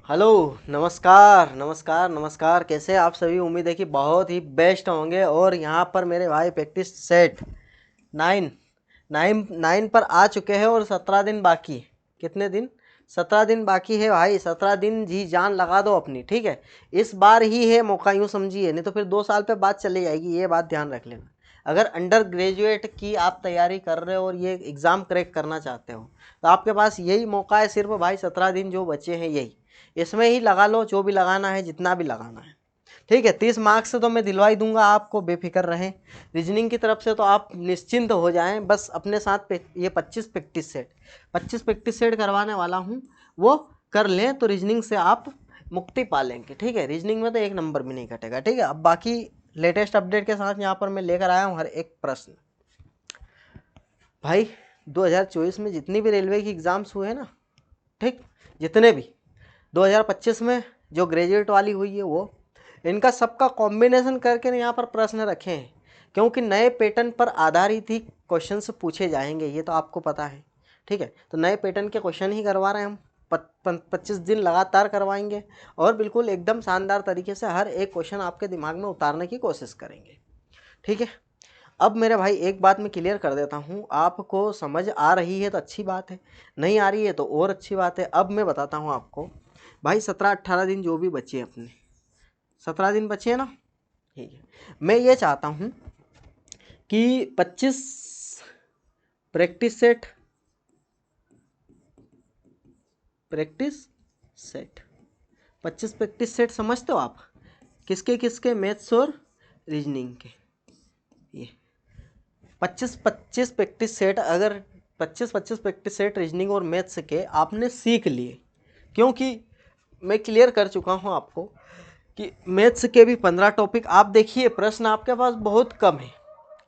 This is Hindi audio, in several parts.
हेलो। नमस्कार नमस्कार नमस्कार, कैसे हैं आप सभी। उम्मीद है कि बहुत ही बेस्ट होंगे। और यहाँ पर मेरे भाई प्रैक्टिस सेट 9 9 पर आ चुके हैं और 17 दिन बाकी। कितने दिन? 17 दिन बाकी है भाई। 17 दिन जी जान लगा दो अपनी, ठीक है। इस बार ही है मौका, यूँ समझिए, नहीं तो फिर 2 साल पे बात चली जाएगी। ये बात ध्यान रख लेना। अगर अंडर ग्रेजुएट की आप तैयारी कर रहे हो और ये एग्ज़ाम क्रैक करना चाहते हो तो आपके पास यही मौका है। सिर्फ भाई 17 दिन जो बचे हैं यही, इसमें ही लगा लो जो भी लगाना है, जितना भी लगाना है, ठीक है। 30 मार्क्स से तो मैं दिलवा ही दूंगा आपको, बेफिक्र रहें। रीजनिंग की तरफ से तो आप निश्चिंत हो जाएं। बस अपने साथ ये 25 प्रैक्टिस सेट करवाने वाला हूं, वो कर लें तो रीजनिंग से आप मुक्ति पा लेंगे, ठीक है। रीजनिंग में तो एक नंबर भी नहीं कटेगा, ठीक है। अब बाकी लेटेस्ट अपडेट के साथ यहाँ पर मैं लेकर आया हूँ हर एक प्रश्न। भाई 2024 में जितनी भी रेलवे की एग्ज़ाम्स हुए ना, ठीक, जितने भी 2025 में जो ग्रेजुएट वाली हुई है वो, इनका सबका कॉम्बिनेशन करके यहाँ पर प्रश्न रखे हैं, क्योंकि नए पैटर्न पर आधारित ही क्वेश्चंस पूछे जाएंगे, ये तो आपको पता है, ठीक है। तो नए पैटर्न के क्वेश्चन ही करवा रहे हैं हम। 25 दिन लगातार करवाएंगे और बिल्कुल एकदम शानदार तरीके से हर एक क्वेश्चन आपके दिमाग में उतारने की कोशिश करेंगे, ठीक है। अब मेरे भाई एक बात मैं क्लियर कर देता हूँ, आपको समझ आ रही है तो अच्छी बात है, नहीं आ रही है तो और अच्छी बात है। अब मैं बताता हूँ आपको भाई, 17-18 दिन जो भी बचे अपने, 17 दिन बचे हैं ना, ठीक है। मैं ये चाहता हूँ कि 25 practice set, practice set 25 practice set समझते हो आप? किसके किसके? मैथ्स और रीजनिंग के। ये 25 प्रैक्टिस सेट, अगर 25 प्रैक्टिस सेट रीजनिंग और मैथ्स के आपने सीख लिए, क्योंकि मैं क्लियर कर चुका हूँ आपको कि मैथ्स के भी 15 टॉपिक। आप देखिए प्रश्न आपके पास बहुत कम है,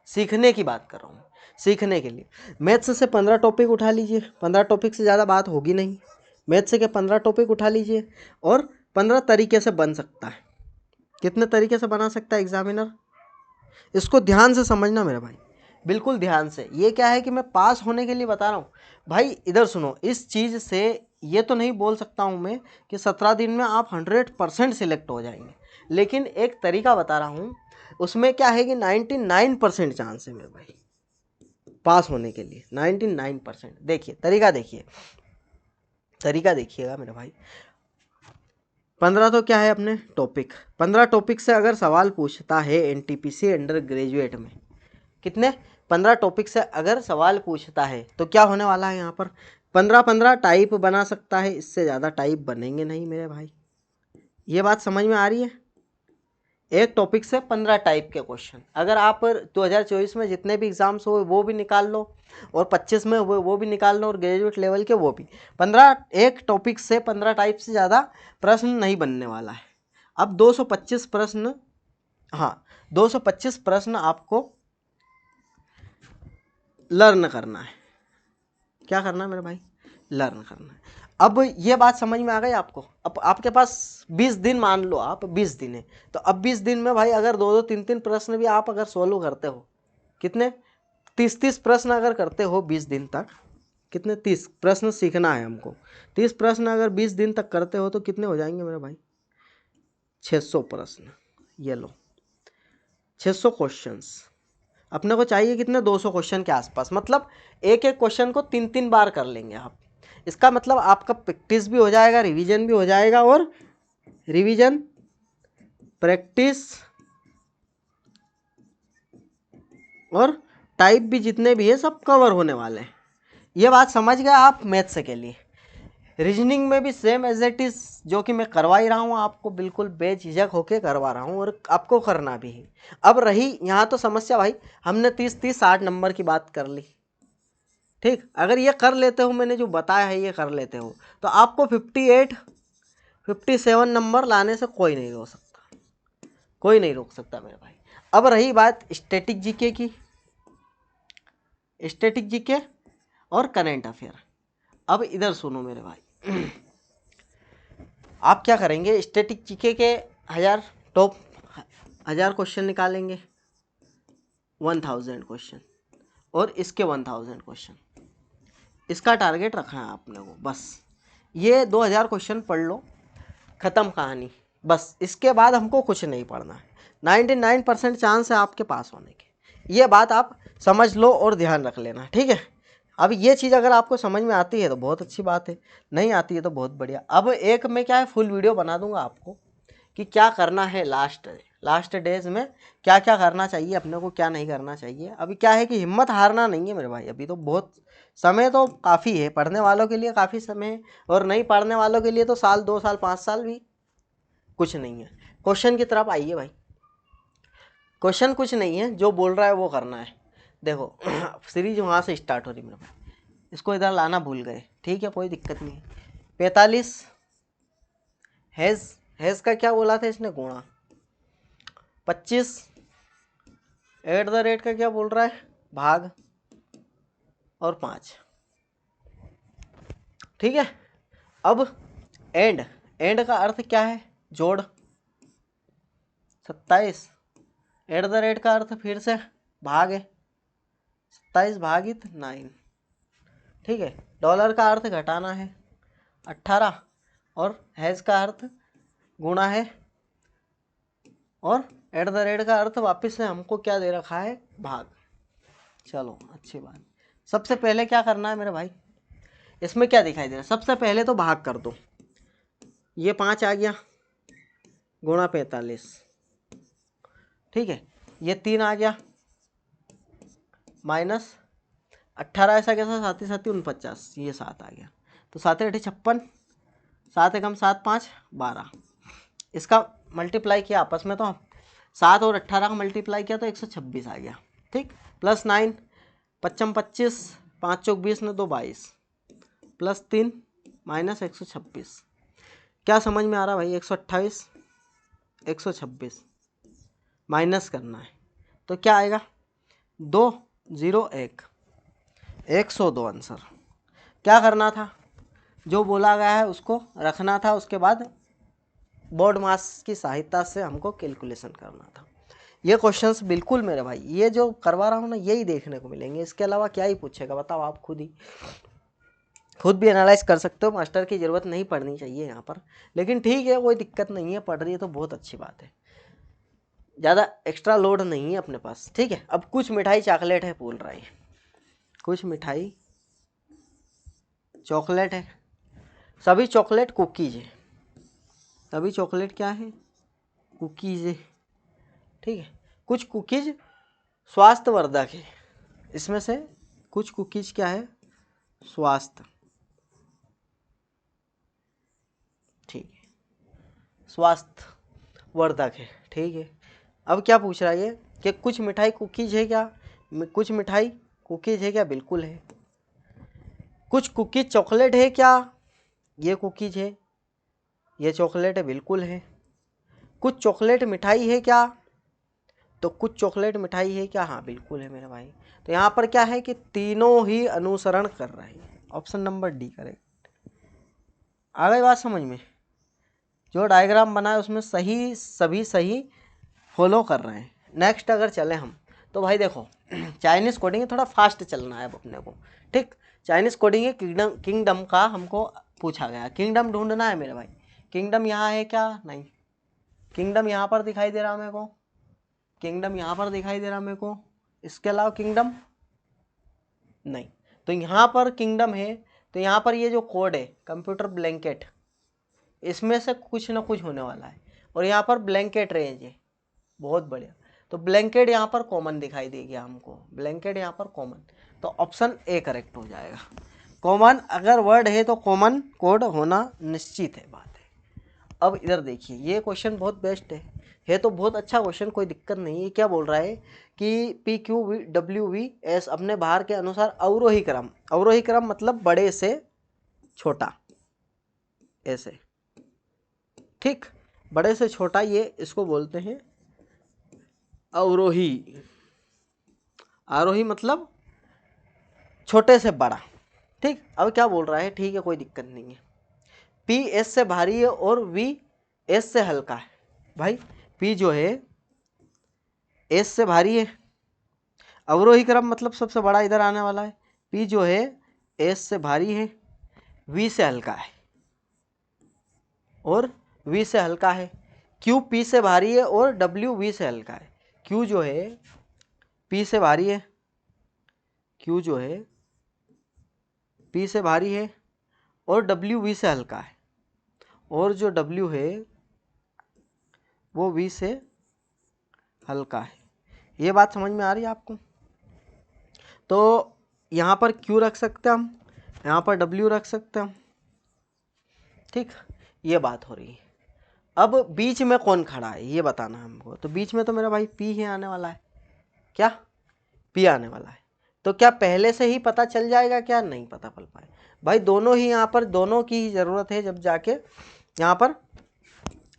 सीखने की बात कर रहा हूँ, सीखने के लिए। मैथ्स से 15 टॉपिक उठा लीजिए, 15 टॉपिक से ज़्यादा बात होगी नहीं। मैथ्स के 15 टॉपिक उठा लीजिए और 15 तरीके से बन सकता है। कितने तरीके से बना सकता है एग्जामिनर? इसको ध्यान से समझना मेरे भाई, बिल्कुल ध्यान से। ये क्या है कि मैं पास होने के लिए बता रहा हूँ भाई। इधर सुनो, इस चीज़ से ये तो नहीं बोल सकता हूँ मैं कि 17 दिन में आप 100% सिलेक्ट हो जाएंगे, लेकिन एक तरीका बता रहा हूँ। उसमें क्या है कि 99% चांस है मेरे भाई पास होने के लिए, 99%। देखिए तरीका, देखिए तरीका देखिएगा मेरे भाई। 15 तो क्या है अपने टॉपिक, 15 टॉपिक से अगर सवाल पूछता है एनटीपीसी अंडर ग्रेजुएट में, कितने? 15 टॉपिक से अगर सवाल पूछता है तो क्या होने वाला है यहाँ पर? 15 टाइप बना सकता है, इससे ज़्यादा टाइप बनेंगे नहीं मेरे भाई। ये बात समझ में आ रही है? एक टॉपिक से 15 टाइप के क्वेश्चन। अगर आप 2024 में जितने भी एग्जाम्स हुए वो भी निकाल लो, और 25 में हुए वो भी निकाल लो, और ग्रेजुएट लेवल के वो भी 15, एक टॉपिक से 15 टाइप से ज़्यादा प्रश्न नहीं बनने वाला है। अब 225 प्रश्न, हाँ 225 प्रश्न आपको लर्न करना है। क्या करना है मेरे भाई? लर्न करना है। अब ये बात समझ में आ गई आपको? अब आपके पास 20 दिन, मान लो आप 20 दिन है, तो अब 20 दिन में भाई अगर 2-2 3-3 प्रश्न भी आप अगर सोल्व करते हो, कितने? 30-30 प्रश्न अगर करते हो 20 दिन तक, कितने? 30 प्रश्न सीखना है हमको। 30 प्रश्न अगर 20 दिन तक करते हो तो कितने हो जाएंगे मेरे भाई? 600 प्रश्न। ये लो 600 क्वेश्चंस। अपने को चाहिए कितने? 200 क्वेश्चन के आसपास। मतलब एक एक क्वेश्चन को 3-3 बार कर लेंगे आप। इसका मतलब आपका प्रैक्टिस भी हो जाएगा, रिवीजन भी हो जाएगा, और रिवीजन, प्रैक्टिस और टाइप भी जितने भी है सब कवर होने वाले हैं। ये बात समझ गए आप? मैथ्स के लिए रीजनिंग में भी सेम एज इट इज, जो कि मैं करवा ही रहा हूँ आपको, बिल्कुल बेझिझक होके करवा रहा हूँ, और आपको करना भी है। अब रही यहाँ तो समस्या भाई, हमने 30-30-60 नंबर की बात कर ली, ठीक। अगर ये कर लेते हो, मैंने जो बताया है ये कर लेते हो, तो आपको 58-57 नंबर लाने से कोई नहीं रोक सकता, कोई नहीं रोक सकता मेरे भाई। अब रही बात स्टैटिक जीके की, स्टैटिक जीके और करंट अफेयर। अब इधर सुनो मेरे भाई, आप क्या करेंगे? स्टैटिक जीके के 1000 टॉप 1000 क्वेश्चन निकालेंगे, 1000 क्वेश्चन, और इसके 1000 क्वेश्चन। इसका टारगेट रखना है आपने को, बस ये 2000 क्वेश्चन पढ़ लो, ख़त्म कहानी। बस इसके बाद हमको कुछ नहीं पढ़ना है। 99% चांस है आपके पास होने के। ये बात आप समझ लो और ध्यान रख लेना, ठीक है। अब ये चीज़ अगर आपको समझ में आती है तो बहुत अच्छी बात है, नहीं आती है तो बहुत बढ़िया। अब एक मैं क्या है फुल वीडियो बना दूंगा आपको कि क्या करना है लास्ट डेज में, क्या क्या करना चाहिए अपने को, क्या नहीं करना चाहिए। अभी क्या है कि हिम्मत हारना नहीं है मेरे भाई, अभी तो बहुत समय तो काफ़ी है, पढ़ने वालों के लिए काफ़ी समय है, और नहीं पढ़ने वालों के लिए तो साल 2 साल 5 साल भी कुछ नहीं है। क्वेश्चन की तरफ आइए भाई, क्वेश्चन कुछ नहीं है, जो बोल रहा है वो करना है। देखो सीरीज वहाँ से स्टार्ट हो रही मेरे भाई, इसको इधर लाना भूल गए, ठीक है, कोई दिक्कत नहीं है। 45 हैज़ का क्या बोला था इसने, गुणा। 25 एट द रेट का क्या बोल रहा है, भाग, और 5, ठीक है। अब एंड का अर्थ क्या है, जोड़। 27 एट द रेट का अर्थ फिर से भाग है, 27 भागित 9, ठीक है। डॉलर का अर्थ घटाना है 18, और हैज़ का अर्थ गुणा है, और एट द रेट का अर्थ वापस से हमको क्या दे रखा है, भाग। चलो अच्छी बात। सबसे पहले क्या करना है मेरे भाई, इसमें क्या दिखाई दे रहा है, सबसे पहले तो भाग कर दो। ये 5 आ गया गुणा 45, ठीक है। ये 3 आ गया माइनस 18, ऐसा कैसा, 7 7 49, ये 7 आ गया, तो 7 8 56, 7 एकम 7 5 12। इसका मल्टीप्लाई किया आपस में, तो 7 और 18 का मल्टीप्लाई किया तो 126 आ गया, ठीक। प्लस 9 55 25, 5 चौक 20 ने 2 22, प्लस 3 माइनस 126। क्या समझ में आ रहा भाई, 128 126 माइनस करना है, तो क्या आएगा, 201 102 आंसर। क्या करना था, जो बोला गया है उसको रखना था, उसके बाद बोर्ड मास की सहायता से हमको कैलकुलेशन करना था। ये क्वेश्चंस बिल्कुल मेरे भाई, ये जो करवा रहा हूँ ना, यही देखने को मिलेंगे, इसके अलावा क्या ही पूछेगा बताओ, आप खुद भी एनालाइज कर सकते हो। मास्टर की ज़रूरत नहीं पड़नी चाहिए यहाँ पर, लेकिन ठीक है, कोई दिक्कत नहीं है, पढ़ रही है तो बहुत अच्छी बात है, ज़्यादा एक्स्ट्रा लोड नहीं है अपने पास, ठीक है। अब कुछ मिठाई चॉकलेट है बोल रहा है, कुछ मिठाई चॉकलेट है, सभी चॉकलेट कुकीज़ है, सभी चॉकलेट क्या है, कुकीज़ है, ठीक है। कुछ कुकीज़ स्वास्थ्यवर्धक है, इसमें से कुछ कुकीज़ क्या है, स्वास्थ्य, ठीक है, स्वास्थ्यवर्धक है, ठीक है। अब क्या पूछ रहा है ये कि कुछ मिठाई कुकीज़ है क्या, कुछ मिठाई कुकीज़ है क्या, बिल्कुल है। कुछ कुकीज़ चॉकलेट है क्या, ये कुकीज़ है, ये चॉकलेट है, बिल्कुल है। कुछ चॉकलेट मिठाई है क्या, तो कुछ चॉकलेट मिठाई है क्या, हाँ बिल्कुल है मेरे भाई। तो यहाँ पर क्या है कि तीनों ही अनुसरण कर रहे हैं, ऑप्शन नंबर डी करेक्ट। आ गई बात समझ में, जो डायग्राम बना है उसमें सही, सभी सही फॉलो कर रहे हैं। नेक्स्ट अगर चले हम, तो भाई देखो चाइनीज़ कोडिंग है, थोड़ा फास्ट चलना है अब अपने को, ठीक। चाइनीज़ कोडिंग है, किंगडम का हमको पूछा गया, किंगडम ढूंढना है मेरे भाई। किंगडम यहाँ है क्या, नहीं, किंगडम यहाँ पर दिखाई दे रहा मेरे को, किंगडम यहाँ पर दिखाई दे रहा मेरे को, इसके अलावा किंगडम नहीं। तो यहाँ पर किंगडम है, तो यहाँ पर ये जो कोड है कंप्यूटर ब्लैंकेट, इसमें से कुछ ना कुछ होने वाला है, और यहाँ पर ब्लैंकेट रेंज है, बहुत बढ़िया। तो ब्लैंकेट यहाँ पर कॉमन दिखाई देगी हमको, ब्लैंकेट यहाँ पर कॉमन, तो ऑप्शन ए करेक्ट हो जाएगा। कॉमन अगर वर्ड है तो कॉमन कोड होना निश्चित है, बात है। अब इधर देखिए, ये क्वेश्चन बहुत बेस्ट है तो बहुत अच्छा क्वेश्चन, कोई दिक्कत नहीं है। क्या बोल रहा है कि PQWS अपने भार के अनुसार अवरोही क्रम मतलब बड़े से छोटा, ऐसे, ठीक, बड़े से छोटा, ये इसको बोलते हैं अवरोही। आरोही मतलब छोटे से बड़ा, ठीक। अब क्या बोल रहा है, ठीक है, कोई दिक्कत नहीं है। P S से भारी है और V S से हल्का है। भाई P जो है S से भारी है, अवरोही क्रम मतलब सबसे बड़ा इधर आने वाला है। P जो है S से भारी है, V से हल्का है, और V से हल्का है, Q P से भारी है और W V से हल्का है। Q जो है P से भारी है, Q जो है P से भारी है और W V से हल्का है, और जो W है वो V से हल्का है। ये बात समझ में आ रही है आपको? तो यहाँ पर Q रख सकते हैं हम, यहाँ पर W रख सकते हैं हम, ठीक, ये बात हो रही है। अब बीच में कौन खड़ा है ये बताना हमको। तो बीच में तो मेरा भाई P ही आने वाला है, क्या P आने वाला है। तो क्या पहले से ही पता चल जाएगा? क्या नहीं पता चल पाए भाई, दोनों ही यहाँ पर, दोनों की ही ज़रूरत है, जब जाके यहाँ पर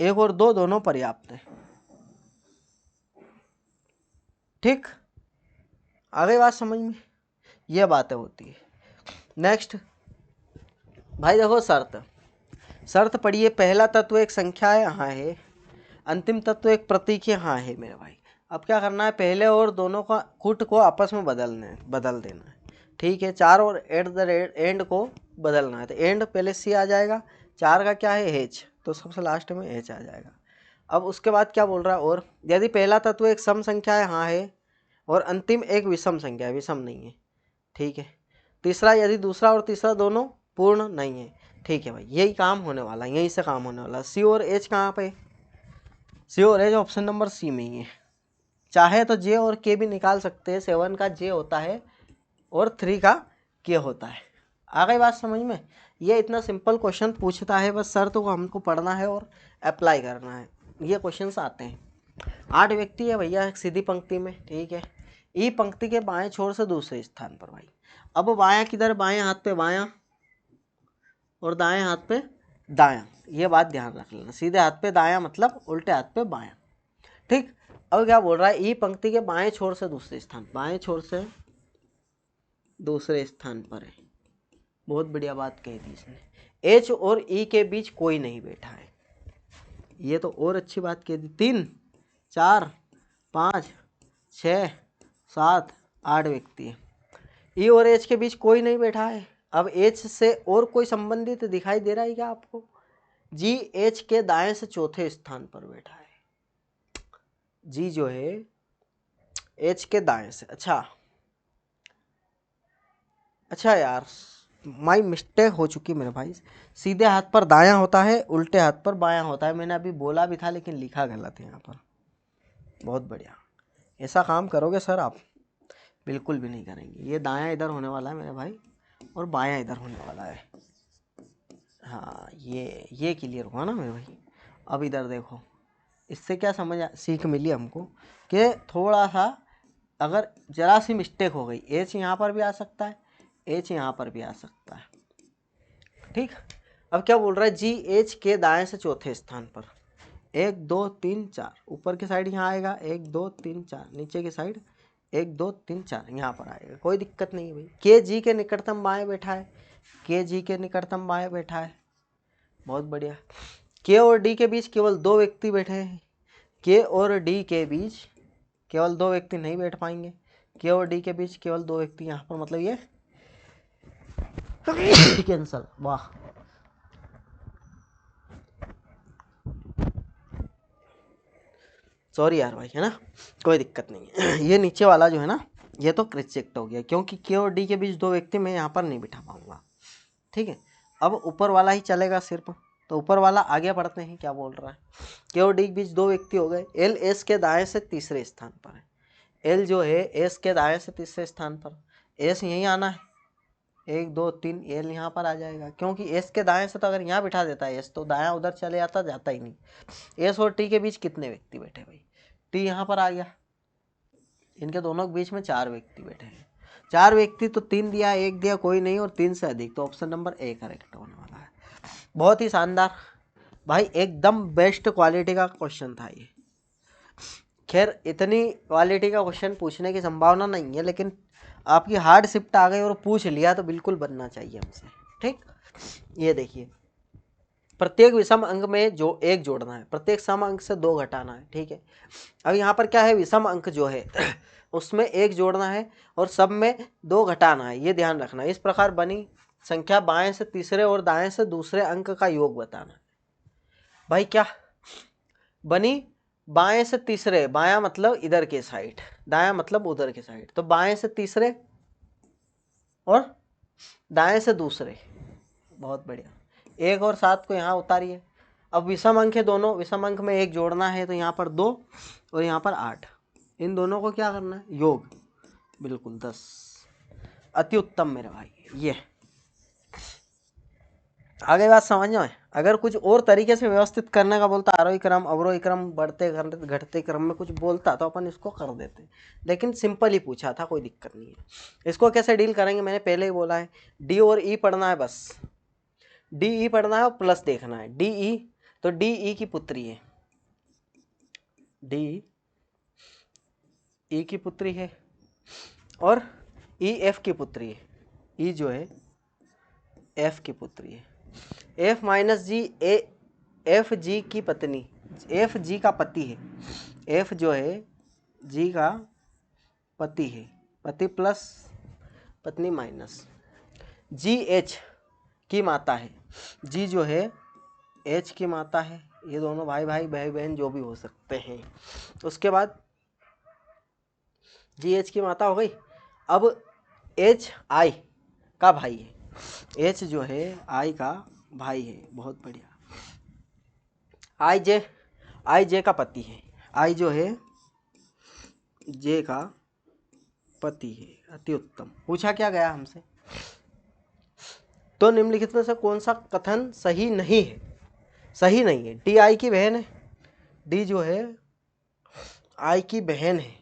1 और 2 दोनों पर्याप्त है, ठीक। आगे बात समझ में, ये बातें होती है। नेक्स्ट भाई देखो, शर्त पढ़िए। पहला तत्व एक संख्या है, हाँ है। अंतिम तत्व एक प्रतीक है, हाँ है मेरे भाई। अब क्या करना है, पहले और दोनों का कूट को आपस में बदल देना है, ठीक है। 4 और एट द एंड को बदलना है, तो एंड पहले सी आ जाएगा, 4 का क्या है एच, तो सबसे लास्ट में एच आ जाएगा। अब उसके बाद क्या बोल रहा है, और यदि पहला तत्व एक सम संख्या है, हाँ है, और अंतिम एक विषम संख्या है, विषम नहीं है, ठीक है। तीसरा, यदि दूसरा और तीसरा दोनों पूर्ण नहीं है, ठीक है भाई। यही काम होने वाला है, यहीं से काम होने वाला है। सी और एच कहाँ पे? सी और एच ऑप्शन नंबर सी में ही है। चाहे तो जे और के भी निकाल सकते हैं, 7 का जे होता है और 3 का के होता है। आ गई बात समझ में? ये इतना सिंपल क्वेश्चन पूछता है, बस शर्त को हमको पढ़ना है और अप्लाई करना है। ये क्वेश्चंस आते हैं। 8 व्यक्ति है भैया एक सीधी पंक्ति में, ठीक है। ई पंक्ति के बाएं छोर से दूसरे स्थान पर भाई। अब बायां किधर? बाएं हाथ पे बायां और दाएं हाथ पे दायां, ये बात ध्यान रख लेना। सीधे हाथ पे दायां मतलब उल्टे हाथ पे बायां, ठीक। अब क्या बोल रहा है, ई पंक्ति के बाएं छोर से दूसरे स्थान, बाएं छोर से दूसरे स्थान पर है। बहुत बढ़िया बात कही थी इसने। एच और ई के बीच कोई नहीं बैठा है, ये तो और अच्छी बात कह दी। 3 4 5 6 7 8 व्यक्ति है, ई और एच के बीच कोई नहीं बैठा है। अब एच से और कोई संबंधित दिखाई दे रहा है क्या आपको? जी एच के दाएं से चौथे स्थान पर बैठा है, जी जो है एच के दाएं से। अच्छा यार, माई मिस्टेक हो चुकी मेरे भाई। सीधे हाथ पर दायां होता है, उल्टे हाथ पर बायां होता है। मैंने अभी बोला भी था लेकिन लिखा गलत है यहाँ पर। बहुत बढ़िया, ऐसा काम करोगे सर आप? बिल्कुल भी नहीं करेंगे। ये दायां इधर होने वाला है मेरे भाई और बायां इधर होने वाला है। हाँ, ये क्लियर हुआ ना मेरे भाई। अब इधर देखो, इससे क्या सीख मिली हमको कि थोड़ा सा अगर जरा सी मिस्टेक हो गई, एच यहाँ पर भी आ सकता है, एच यहाँ पर भी आ सकता है, ठीक। अब क्या बोल रहा है, जी एच के दाएं से चौथे स्थान पर 1 2 3 4, ऊपर की साइड यहाँ आएगा 1 2 3 4, नीचे की साइड 1 2 3 4 यहाँ पर आएगा। कोई दिक्कत नहीं है भाई। के जी के निकटतम बाएं बैठा है, के जी के निकटतम बाएं बैठा है, बहुत बढ़िया। के और डी के बीच केवल 2 व्यक्ति बैठे हैं, के और डी के बीच केवल 2 व्यक्ति नहीं बैठ पाएंगे। के और डी के बीच केवल 2 व्यक्ति यहाँ पर, मतलब ये कैंसल। वाह, सॉरी यार भाई, है ना, कोई दिक्कत नहीं है। ये नीचे वाला जो है ना, ये तो रिजेक्ट हो गया क्योंकि के और डी के बीच 2 व्यक्ति मैं यहाँ पर नहीं बिठा पाऊंगा, ठीक है। अब ऊपर वाला ही चलेगा सिर्फ, तो ऊपर वाला आगे बढ़ते हैं। क्या बोल रहा है, के और डी के बीच 2 व्यक्ति हो गए। एल एस के दाएं से तीसरे स्थान पर है, एल जो है एस के दाएं से तीसरे स्थान पर, एस यहीं आना है, 1 2 3 एल यहाँ पर आ जाएगा, क्योंकि एस के दाएं से तो अगर यहाँ बिठा देता है एस तो दायां उधर चले जाता ही नहीं। एस और टी के बीच कितने व्यक्ति बैठे भाई? टी यहाँ पर आ गया, इनके दोनों के बीच में 4 व्यक्ति बैठे हैं। 4 व्यक्ति तो 3 दिया, 1 दिया, कोई नहीं, और 3 से अधिक, तो ऑप्शन नंबर ए करेक्ट होने वाला है। बहुत ही शानदार भाई, एकदम बेस्ट क्वालिटी का क्वेश्चन था ये। खैर इतनी क्वालिटी का क्वेश्चन पूछने की संभावना नहीं है, लेकिन आपकी हार्ड शिफ्ट आ गई और पूछ लिया तो बिल्कुल बनना चाहिए हमसे, ठीक। ये देखिए, प्रत्येक विषम अंक में जो 1 जोड़ना है, प्रत्येक सम अंक से 2 घटाना है, ठीक है। अब यहाँ पर क्या है, विषम अंक जो है उसमें 1 जोड़ना है और सब में 2 घटाना है, ये ध्यान रखना है। इस प्रकार बनी संख्या बाएं से तीसरे और दाएं से दूसरे अंक का योग बताना है। भाई क्या बनी, बाएं से तीसरे, बायां मतलब इधर के साइड, दायां मतलब उधर के साइड, तो बाएं से तीसरे और दाएं से दूसरे। बहुत बढ़िया। 1 और 7 को यहाँ उतारिए। अब विषम अंक है दोनों, विषम अंक में 1 जोड़ना है, तो यहाँ पर 2 और यहाँ पर 8, इन दोनों को क्या करना है, योग। बिल्कुल 10। अति उत्तम मेरे भाई। ये आगे बात समझ में। अगर कुछ और तरीके से व्यवस्थित करने का बोलता, आरोही क्रम अवरोही क्रम बढ़ते घटते क्रम में कुछ बोलता, तो अपन इसको कर देते, लेकिन सिंपल ही पूछा था, कोई दिक्कत नहीं है। इसको कैसे डील करेंगे मैंने पहले ही बोला है, डी और ई पढ़ना है, बस डी ई पढ़ना है और प्लस देखना है। डी ई, तो डी ई की पुत्री है, डी ई की पुत्री है, और ई एफ की पुत्री है, ई जो है एफ की पुत्री है। एफ माइनस जी, एफ जी की पत्नी, एफ जी का पति है, एफ जो है जी का पति है, पति प्लस पत्नी माइनस, जी एच की माता है, जी जो है एच की माता है, ये दोनों भाई भाई भाई बहन जो भी हो सकते हैं। उसके बाद जी एच की माता हो गई। अब एच आई का भाई है, एच जो है आई का भाई है, बहुत बढ़िया। आई जे का पति है, आई जो है जे का पति है, अति उत्तम। पूछा क्या गया हमसे, तो निम्नलिखित में से कौन सा कथन सही नहीं है, सही नहीं है। डी आई की बहन है, डी जो है आई की बहन है,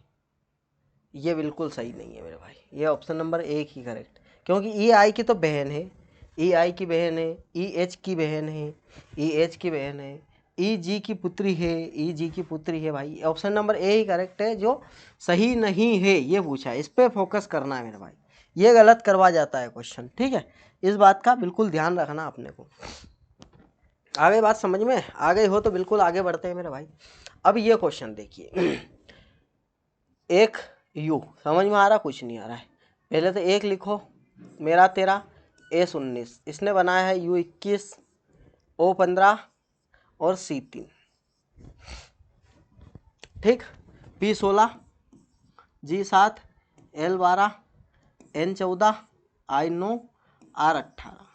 ये बिल्कुल सही नहीं है मेरे भाई, ये ऑप्शन नंबर 1 ही करेक्ट, क्योंकि ई आई की तो बहन है, ई आई की बहन है, ई एच की बहन है, ई एच की बहन है, ई जी की पुत्री है, ई जी की पुत्री है भाई, option number A he correct है, जो सही नहीं है ये पूछा है, इस पर फोकस करना है मेरे भाई, ये गलत करवा जाता है क्वेश्चन, ठीक है, इस बात का बिल्कुल ध्यान रखना अपने को। आगे बात समझ में आ गई हो तो बिल्कुल आगे बढ़ते हैं मेरे भाई। अब ये क्वेश्चन देखिए, एक यू समझ में आ रहा, कुछ नहीं आ रहा है, पहले तो एक लिखो, मेरा तेरा एस 19, इसने बनाया है यू 21, ओ 15 और सी 3, ठीक, P 16, G 7, L 12, N 14, I 9, R 18।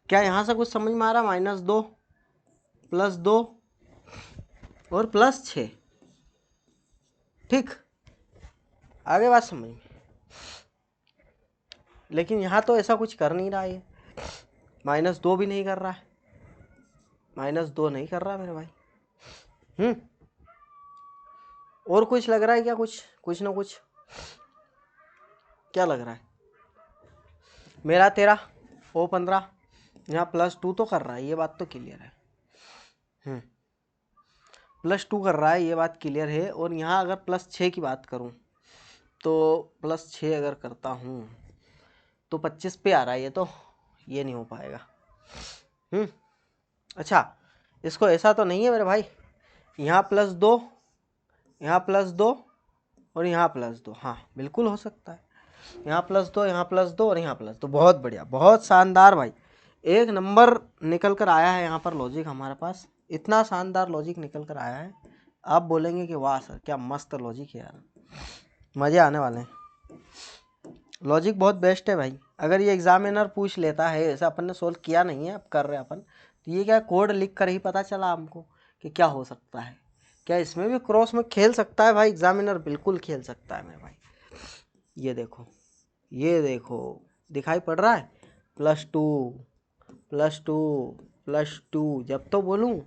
क्या यहाँ से कुछ समझ में आ रहा, -2 +2 और +6, ठीक, आगे बात समझ में। लेकिन यहाँ तो ऐसा कुछ कर नहीं रहा है, -2 भी नहीं कर रहा है, -2 नहीं कर रहा मेरे भाई। और कुछ लग रहा है क्या, कुछ ना कुछ क्या लग रहा है, मेरा तेरा ओ 15, यहाँ +2 तो कर रहा है, ये बात तो क्लियर है, +2 कर रहा है, ये बात क्लियर है। और यहाँ अगर +6 की बात करूँ, तो +6 अगर करता हूँ तो 25 पे आ रहा है, ये नहीं हो पाएगा। अच्छा, इसको ऐसा तो नहीं है मेरे भाई, यहाँ +2, यहाँ +2 और यहाँ +2, हाँ बिल्कुल हो सकता है, यहाँ +2, यहाँ +2 और यहाँ +2, बहुत बढ़िया, बहुत शानदार भाई, 1 नंबर निकल कर आया है यहाँ पर लॉजिक हमारे पास, इतना शानदार लॉजिक निकल कर आया है, आप बोलेंगे कि वाह सर क्या मस्त लॉजिक है यार, मज़े आने वाले हैं। लॉजिक बहुत बेस्ट है भाई, अगर ये एग्जामिनर पूछ लेता है, ऐसा अपन ने सोल्व किया नहीं है, अब कर रहे हैं अपन, तो ये क्या कोड लिख कर ही पता चला हमको कि क्या हो सकता है, क्या इसमें भी क्रॉस में खेल सकता है भाई एग्जामिनर, बिल्कुल खेल सकता है मेरे भाई। ये देखो, ये देखो दिखाई पड़ रहा है, +2 +2 +2, जब तो बोलूँ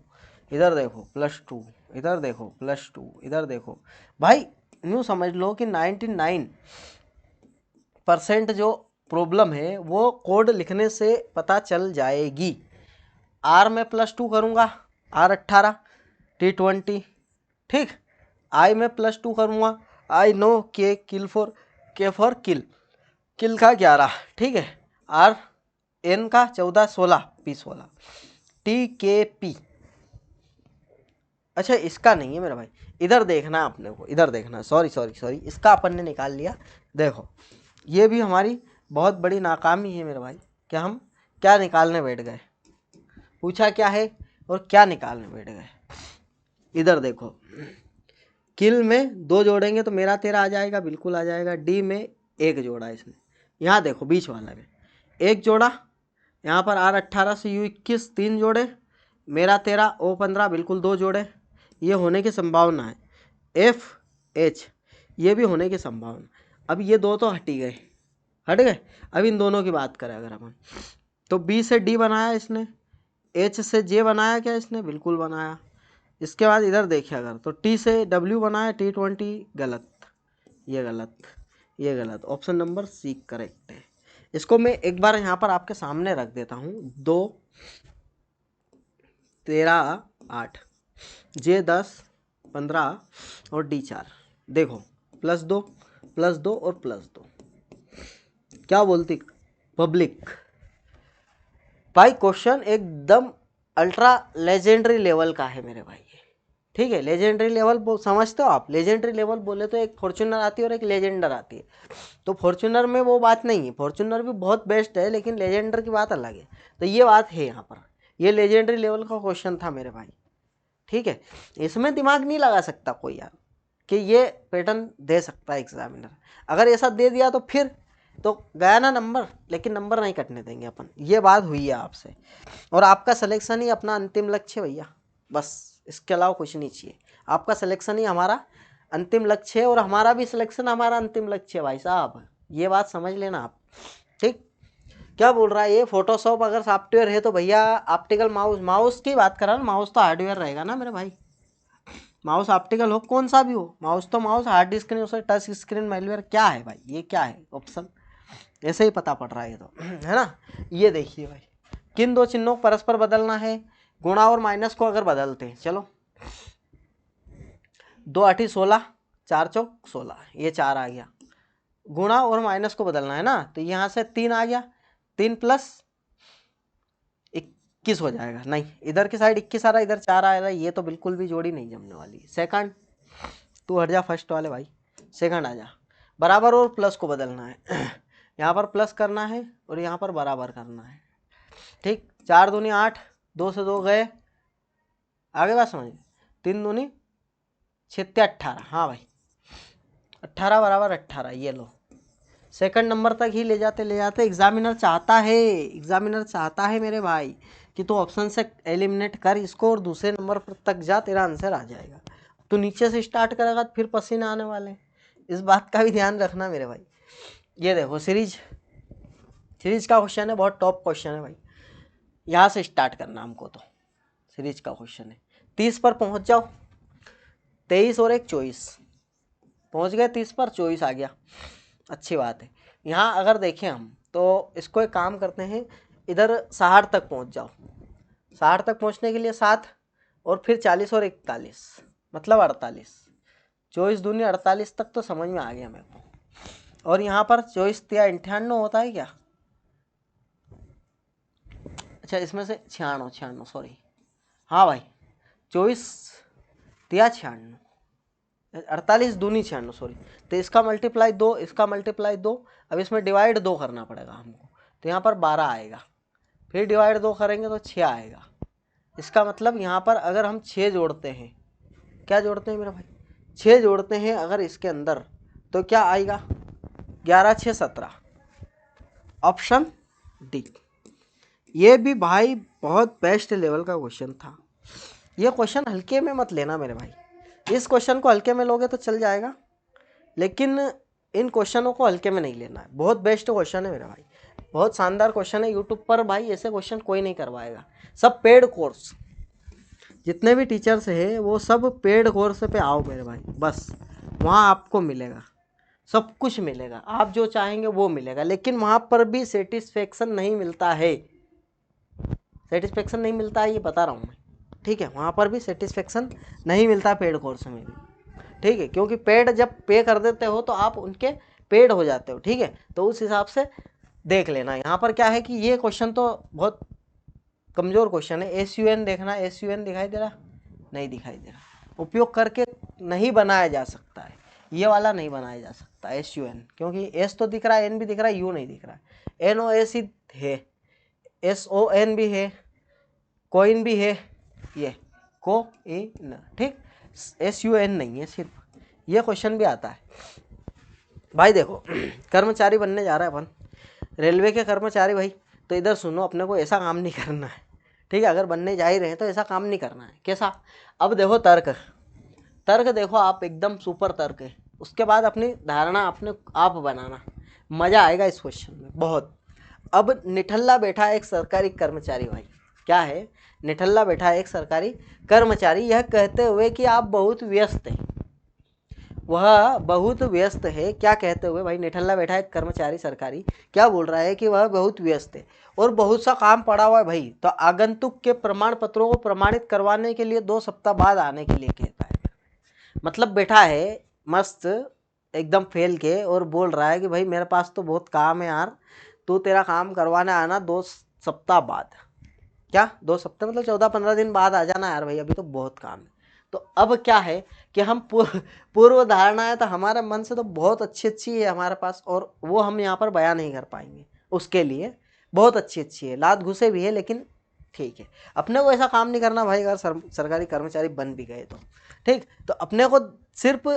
इधर देखो +2, इधर देखो +2, इधर देखो भाई, यूँ समझ लो कि 99% जो प्रॉब्लम है वो कोड लिखने से पता चल जाएगी। आर में +2 करूँगा, R18 T20, ठीक, आई में +2 करूँगा, आई नो के किल फॉर किल का 11, ठीक है, आर एन का 14 16 P16, TKP। अच्छा इसका नहीं है मेरा भाई, इधर देखना है अपने को, इधर देखना है, सॉरी इसका अपन ने निकाल लिया। देखो ये भी हमारी बहुत बड़ी नाकामी है मेरे भाई, क्या हम क्या निकालने बैठ गए। पूछा क्या है, और क्या निकालने बैठ गए। इधर देखो, किल में 2 जोड़ेंगे तो मेरा 13 आ जाएगा, बिल्कुल आ जाएगा। डी में 1 जोड़ा इसने, यहाँ देखो बीच वाला में 1 जोड़ा, यहाँ पर आर 18 से यू 21 3 जोड़े, मेरा 13 ओ 15 बिल्कुल 2 जोड़े, ये होने की संभावना है। एफ एच ये भी होने की संभावना। अब ये 2 तो हट ही गए, हट गए। अब इन दोनों की बात करें अगर अपन, तो बी से डी बनाया इसने, एच से जे बनाया क्या इसने, बिल्कुल बनाया। इसके बाद इधर देखिए अगर, तो टी से डब्ल्यू बनाया, T20 गलत, ये गलत, ये गलत। ऑप्शन नंबर सी करेक्ट है। इसको मैं एक बार यहाँ पर आपके सामने रख देता हूँ। 2 13 8, जे 10 15 और डी 4। देखो +2 +2 और +2, क्या बोलती पब्लिक भाई। क्वेश्चन एकदम अल्ट्रा लेजेंडरी लेवल का है मेरे भाई, ठीक है। लेजेंडरी लेवल समझते हो आप? लेजेंडरी लेवल बोले तो एक फॉर्च्यूनर आती है और एक लेजेंडर आती है। तो फॉर्च्यूनर में वो बात नहीं है, फॉर्च्यूनर भी बहुत बेस्ट है, लेकिन लेजेंडर की बात अलग है। तो ये बात है यहाँ पर, ये लेजेंडरी लेवल का क्वेश्चन था मेरे भाई, ठीक है। इसमें दिमाग नहीं लगा सकता कोई यार कि ये पैटर्न दे सकता है एग्जामिनर। अगर ऐसा दे दिया तो फिर तो गया ना नंबर, लेकिन नंबर नहीं कटने देंगे अपन, ये बात हुई है आपसे। और आपका सिलेक्शन ही अपना अंतिम लक्ष्य है भैया, बस इसके अलावा कुछ नहीं चाहिए। आपका सिलेक्शन ही हमारा अंतिम लक्ष्य है, और हमारा भी सिलेक्शन हमारा अंतिम लक्ष्य है भाई साहब, ये बात समझ लेना आप, ठीक। क्या बोल रहा है ये, फोटोशॉप अगर सॉफ्टवेयर है तो भैया ऑप्टिकल माउस, माउस की बात कर रहा ना, माउस तो हार्डवेयर रहेगा ना मेरे भाई। माउस ऑप्टिकल हो कौन सा भी हो, माउस तो माउस, हार्ड स्क्रीन उसे टच स्क्रीन मैलवेयर, क्या है भाई ये, क्या है ऑप्शन, ऐसे ही पता पड़ रहा है ये तो, है ना। ये देखिए भाई, किन 2 चिन्हों को परस्पर बदलना है, गुणा और माइनस को अगर बदलते हैं, चलो 2 8 16 4 चौक 16, ये 4 आ गया। गुणा और माइनस को बदलना है ना, तो यहाँ से 3 आ गया, 3 + 21 हो जाएगा। नहीं, इधर की साइड 21 आ रहा है, इधर 4 आ रहा है, ये तो बिल्कुल भी जोड़ी नहीं जमने वाली। सेकंड, तू हट जा फर्स्ट वाले भाई, सेकंड आ जा। बराबर और प्लस को बदलना है, यहाँ पर प्लस करना है और यहाँ पर बराबर करना है, ठीक। 4 दूनी 8, 2 से 2 गए, आगे बात समझ। 3 दूनी 6 18, हाँ भाई 18 बराबर 18, ये लो। सेकंड नंबर तक ही ले जाते एग्जामिनर चाहता है मेरे भाई कि तू ऑप्शन से एलिमिनेट कर इसको और दूसरे नंबर पर तक जा, तेरा आंसर आ जाएगा। तू नीचे से स्टार्ट करेगा तो फिर पसीने आने वाले हैं, इस बात का भी ध्यान रखना मेरे भाई। ये देखो सीरीज का क्वेश्चन है, बहुत टॉप क्वेश्चन है भाई, यहाँ से स्टार्ट करना हमको। तो सीरीज का क्वेश्चन है, 30 पर पहुँच जाओ, 23 और 1 24, पहुँच गए 30 पर, 24 आ गया, अच्छी बात है। यहाँ अगर देखें हम तो इसको एक काम करते हैं, इधर 60 तक पहुँच जाओ। 60 तक पहुँचने के लिए 7 और फिर 40 और 41 मतलब 48, 24 दूनी 48 तक तो समझ में आ गया मेरे को। और यहाँ पर 24 या 98 होता है क्या, अच्छा इसमें से 96 सॉरी, हाँ भाई 24 या 96, 48 दूनी 96 सॉरी। तो इसका मल्टीप्लाई 2, इसका मल्टीप्लाई 2, अब इसमें डिवाइड 2 करना पड़ेगा हमको, तो यहाँ पर 12 आएगा, फिर डिवाइड 2 करेंगे तो 6 आएगा। इसका मतलब यहाँ पर अगर हम 6 जोड़ते हैं, क्या जोड़ते हैं मेरा भाई, 6 जोड़ते हैं अगर इसके अंदर, तो क्या आएगा 11 6 17, ऑप्शन डी। ये भी भाई बहुत बेस्ट लेवल का क्वेश्चन था। ये क्वेश्चन हल्के में मत लेना मेरे भाई, इस क्वेश्चन को हल्के में लोगे तो चल जाएगा, लेकिन इन क्वेश्चनों को हल्के में नहीं लेना है। बहुत बेस्ट क्वेश्चन है मेरा भाई, बहुत शानदार क्वेश्चन है। यूट्यूब पर भाई ऐसे क्वेश्चन कोई नहीं करवाएगा, सब पेड कोर्स, जितने भी टीचर्स हैं वो सब पेड कोर्स पे आओ मेरे भाई, बस वहाँ आपको मिलेगा, सब कुछ मिलेगा, आप जो चाहेंगे वो मिलेगा। लेकिन वहाँ पर भी सेटिस्फेक्शन नहीं मिलता है, सेटिस्फेक्शन नहीं मिलता है, ये बता रहा हूँ मैं, ठीक है। वहाँ पर भी सेटिस्फेक्शन नहीं मिलता पेड कोर्स में भी, ठीक है, क्योंकि पेड जब पे कर देते हो तो आप उनके पेड हो जाते हो, ठीक है। तो उस हिसाब से देख लेना। यहाँ पर क्या है कि ये क्वेश्चन तो बहुत कमज़ोर क्वेश्चन है। SUN देखना, SUN दिखाई दे रहा, नहीं दिखाई दे रहा, उपयोग करके नहीं बनाया जा सकता है, ये वाला नहीं बनाया जा सकता SUN, क्योंकि S तो दिख रहा है, N भी दिख रहा है, U नहीं दिख रहा है, NOS ही है, SON भी है, कोइन भी है, ये को ए न, ठीक, SUN नहीं है सिर्फ, ये क्वेश्चन भी आता है भाई। देखो कर्मचारी बनने जा रहा है अपन, रेलवे के कर्मचारी भाई, तो इधर सुनो, अपने को ऐसा काम नहीं करना है, ठीक है। अगर बनने जा ही रहे हैं तो ऐसा काम नहीं करना है। कैसा? अब देखो तर्क, तर्क देखो आप, एकदम सुपर तर्क है। उसके बाद अपनी धारणा अपने आप बनाना, मजा आएगा इस क्वेश्चन में बहुत। अब निठल्ला बैठा है एक सरकारी कर्मचारी भाई, क्या है? निठल्ला बैठा है एक सरकारी कर्मचारी, यह कहते हुए कि आप बहुत व्यस्त हैं। वह बहुत व्यस्त है, क्या कहते हुए भाई? निठल्ला बैठा है एक कर्मचारी सरकारी, क्या बोल रहा है कि वह बहुत व्यस्त है और बहुत सा काम पड़ा हुआ है भाई, तो आगंतुक के प्रमाण पत्रों को प्रमाणित करवाने के लिए 2 सप्ताह बाद आने के लिए कहता है। मतलब बैठा है मस्त एकदम फेल के और बोल रहा है कि भाई मेरे पास तो बहुत काम है यार, तू तेरा काम करवाने आना 2 सप्ताह बाद। क्या 2 सप्ताह मतलब 14-15 दिन बाद आ जाना यार भाई, अभी तो बहुत काम है। तो अब क्या है कि हम पूर्व धारणा है तो हमारे मन से तो बहुत अच्छी है हमारे पास, और वो हम यहाँ पर बयान नहीं कर पाएंगे। उसके लिए बहुत अच्छी है, लात घुसे भी है, लेकिन ठीक है, अपने को ऐसा काम नहीं करना भाई। अगर सरकारी कर्मचारी बन भी गए तो ठीक, तो अपने को सिर्फ